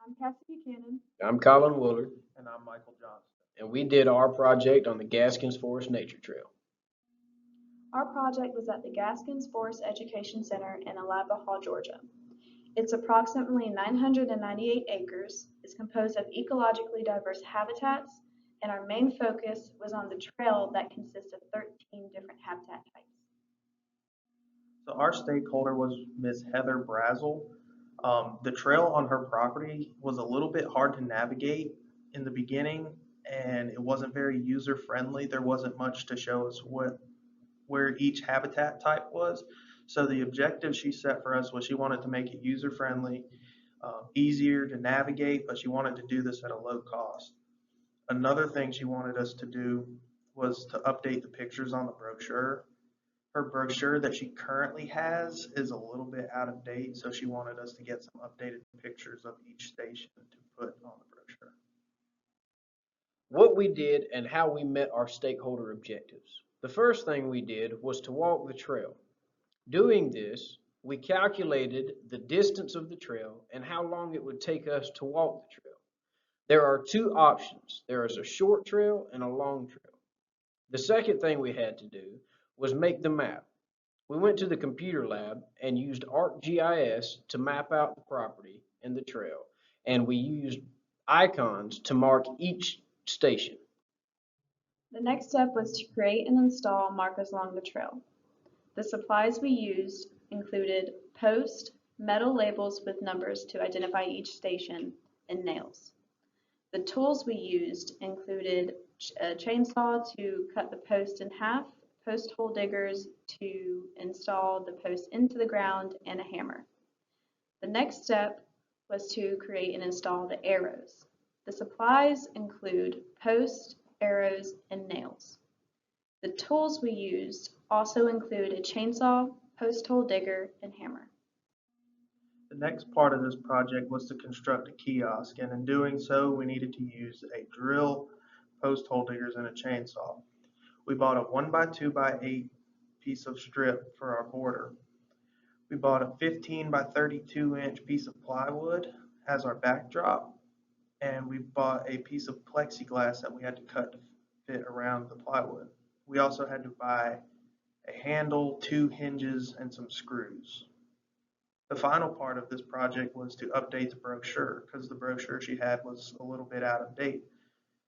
I'm Cassie Buchanan. I'm Colin Woolard, And I'm Michael Johnston. and we did our project on the Gaskins Forest Nature Trail. Our project was at the Gaskins Forest Education Center in Alabahaw, Georgia. It's approximately 998 acres, is composed of ecologically diverse habitats, and our main focus was on the trail that consists of 13 different habitat types. So our stakeholder was Ms. Heather Brazel. The trail on her property was a little bit hard to navigate in the beginning, and it wasn't very user friendly. There wasn't much to show us where each habitat type was. So the objective she set for us was she wanted to make it user friendly, easier to navigate, but she wanted to do this at a low cost. Another thing she wanted us to do was to update the pictures on the brochure. Her brochure that she currently has is a little bit out of date, so she wanted us to get some updated pictures of each station to put on the brochure. What we did and how we met our stakeholder objectives. The first thing we did was to walk the trail. Doing this, we calculated the distance of the trail and how long it would take us to walk the trail. There are two options. There is a short trail and a long trail. The second thing we had to do was make the map. We went to the computer lab and used ArcGIS to map out the property and the trail, and we used icons to mark each station. The next step was to create and install markers along the trail. The supplies we used included post, metal labels with numbers to identify each station, and nails. The tools we used included a chainsaw to cut the post in half, post hole diggers to install the post into the ground, and a hammer. The next step was to create and install the arrows. The supplies include post, arrows, and nails. The tools we used also include a chainsaw, post hole digger, and hammer. The next part of this project was to construct a kiosk, and in doing so, we needed to use a drill, post hole diggers, and a chainsaw. We bought a 1x2x8 piece of strip for our border. We bought a 15 by 32 inch piece of plywood as our backdrop, and we bought a piece of plexiglass that we had to cut to fit around the plywood. We also had to buy a handle, two hinges, and some screws. The final part of this project was to update the brochure because the brochure she had was a little bit out of date.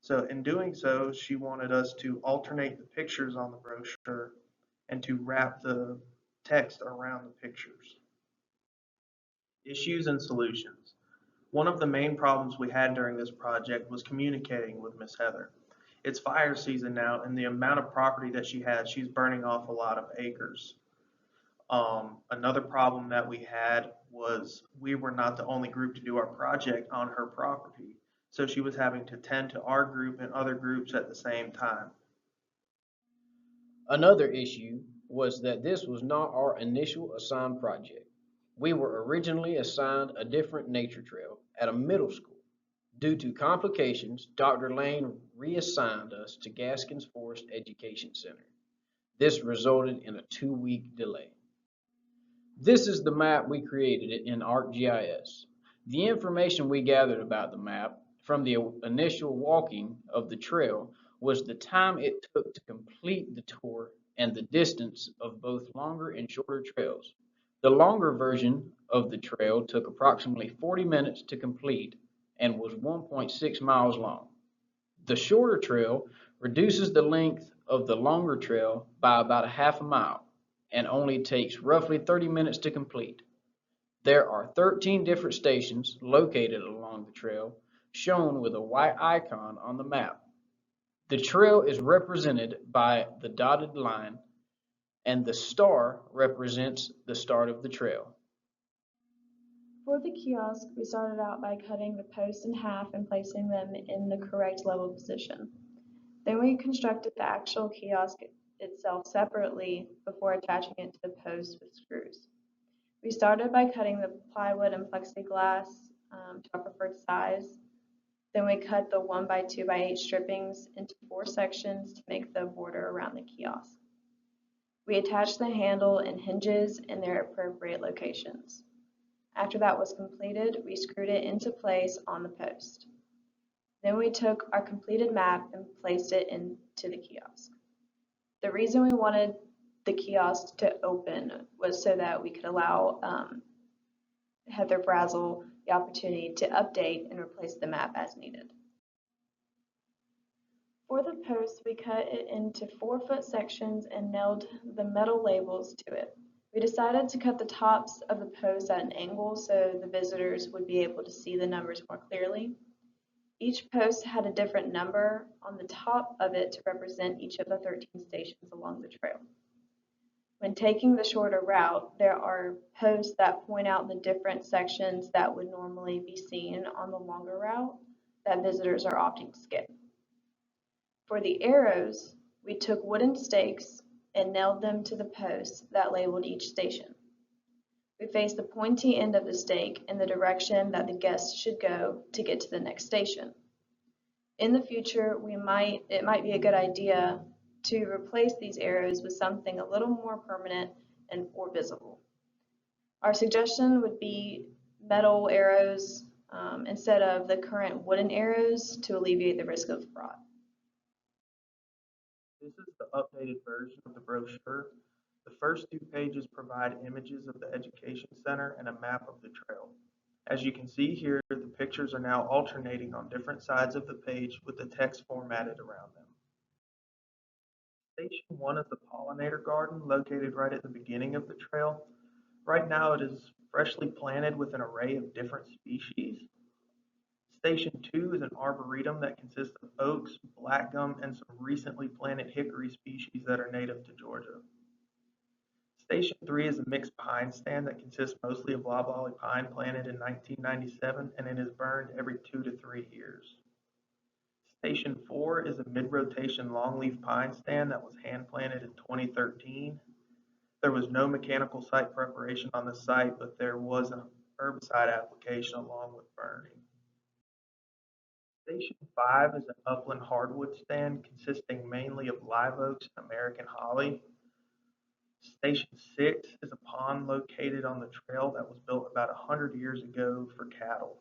So in doing so, she wanted us to alternate the pictures on the brochure and to wrap the text around the pictures. Issues and solutions. One of the main problems we had during this project was communicating with Miss Heather. It's fire season now, and the amount of property that she has, she's burning off a lot of acres. Another problem that we had was we were not the only group to do our project on her property. So she was having to tend to our group and other groups at the same time. Another issue was that this was not our initial assigned project. We were originally assigned a different nature trail at a middle school. Due to complications, Dr. Lane reassigned us to Gaskins Forest Education Center. This resulted in a 2-week delay. This is the map we created in ArcGIS. The information we gathered about the map from the initial walking of the trail was the time it took to complete the tour and the distance of both longer and shorter trails. The longer version of the trail took approximately 40 minutes to complete and was 1.6 miles long. The shorter trail reduces the length of the longer trail by about a half a mile and only takes roughly 30 minutes to complete. There are 13 different stations located along the trail, shown with a white icon on the map. The trail is represented by the dotted line, and the star represents the start of the trail. For the kiosk, we started out by cutting the posts in half and placing them in the correct level position. Then we constructed the actual kiosk itself separately before attaching it to the post with screws. We started by cutting the plywood and plexiglass to our preferred size. Then we cut the 1x2x8 strippings into 4 sections to make the border around the kiosk. We attached the handle and hinges in their appropriate locations. After that was completed, we screwed it into place on the post. Then we took our completed map and placed it into the kiosk. The reason we wanted the kiosk to open was so that we could allow Heather Brazel the opportunity to update and replace the map as needed. For the post, we cut it into 4-foot sections and nailed the metal labels to it. We decided to cut the tops of the post at an angle so the visitors would be able to see the numbers more clearly. Each post had a different number on the top of it to represent each of the 13 stations along the trail. When taking the shorter route, there are posts that point out the different sections that would normally be seen on the longer route that visitors are opting to skip. For the arrows, we took wooden stakes and nailed them to the posts that labeled each station. We faced the pointy end of the stake in the direction that the guests should go to get to the next station. In the future, it might be a good idea to replace these arrows with something a little more permanent and more visible. Our suggestion would be metal arrows instead of the current wooden arrows to alleviate the risk of fraud. This is the updated version of the brochure. The first 2 pages provide images of the Education Center and a map of the trail. As you can see here, the pictures are now alternating on different sides of the page with the text formatted around them. Station 1 is the pollinator garden located right at the beginning of the trail. Right now it is freshly planted with an array of different species. Station 2 is an arboretum that consists of oaks, blackgum, and some recently planted hickory species that are native to Georgia. Station 3 is a mixed pine stand that consists mostly of loblolly pine planted in 1997, and it is burned every 2 to 3 years. Station 4 is a mid-rotation longleaf pine stand that was hand planted in 2013. There was no mechanical site preparation on the site, but there was an herbicide application along with burning. Station 5 is an upland hardwood stand consisting mainly of live oaks and American holly. Station 6 is a pond located on the trail that was built about 100 years ago for cattle.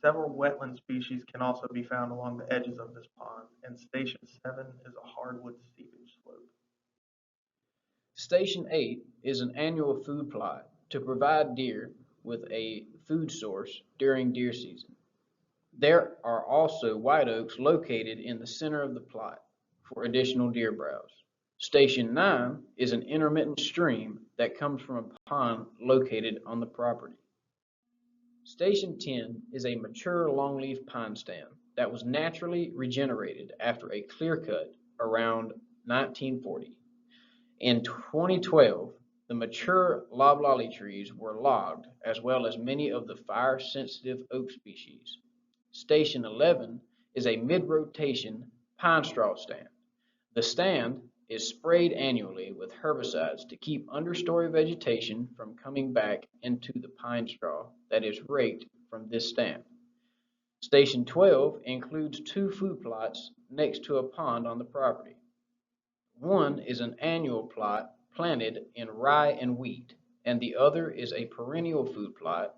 Several wetland species can also be found along the edges of this pond, and Station 7 is a hardwood seepage slope. Station 8 is an annual food plot to provide deer with a food source during deer season. There are also white oaks located in the center of the plot for additional deer browse. Station 9 is an intermittent stream that comes from a pond located on the property. Station 10 is a mature longleaf pine stand that was naturally regenerated after a clear cut around 1940. In 2012, the mature loblolly trees were logged, as well as many of the fire-sensitive oak species. Station 11 is a mid-rotation pine straw stand. The stand is sprayed annually with herbicides to keep understory vegetation from coming back into the pine straw that is raked from this stand. Station 12 includes 2 food plots next to a pond on the property. One is an annual plot planted in rye and wheat, and the other is a perennial food plot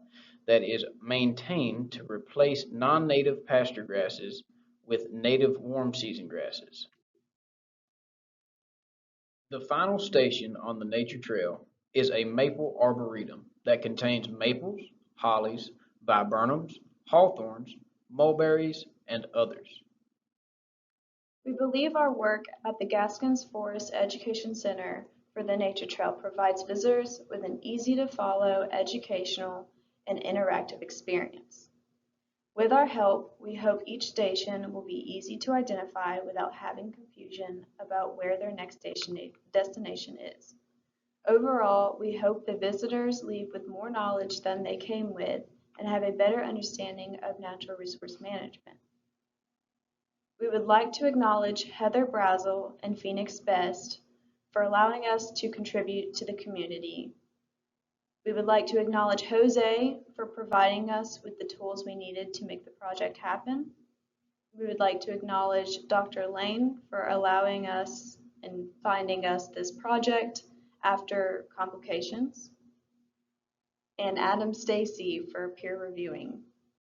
that is maintained to replace non-native pasture grasses with native warm season grasses. The final station on the nature trail is a maple arboretum that contains maples, hollies, viburnums, hawthorns, mulberries, and others. We believe our work at the Gaskins Forest Education Center for the Nature Trail provides visitors with an easy-to-follow educational and interactive experience. With our help, we hope each station will be easy to identify without having confusion about where their next destination is. Overall, we hope the visitors leave with more knowledge than they came with and have a better understanding of natural resource management. We would like to acknowledge Heather Brazel and Phoenix Best for allowing us to contribute to the community. We would like to acknowledge Jose for providing us with the tools we needed to make the project happen. We would like to acknowledge Dr. Lane for allowing us and finding us this project after complications. and Adam Stacy for peer reviewing.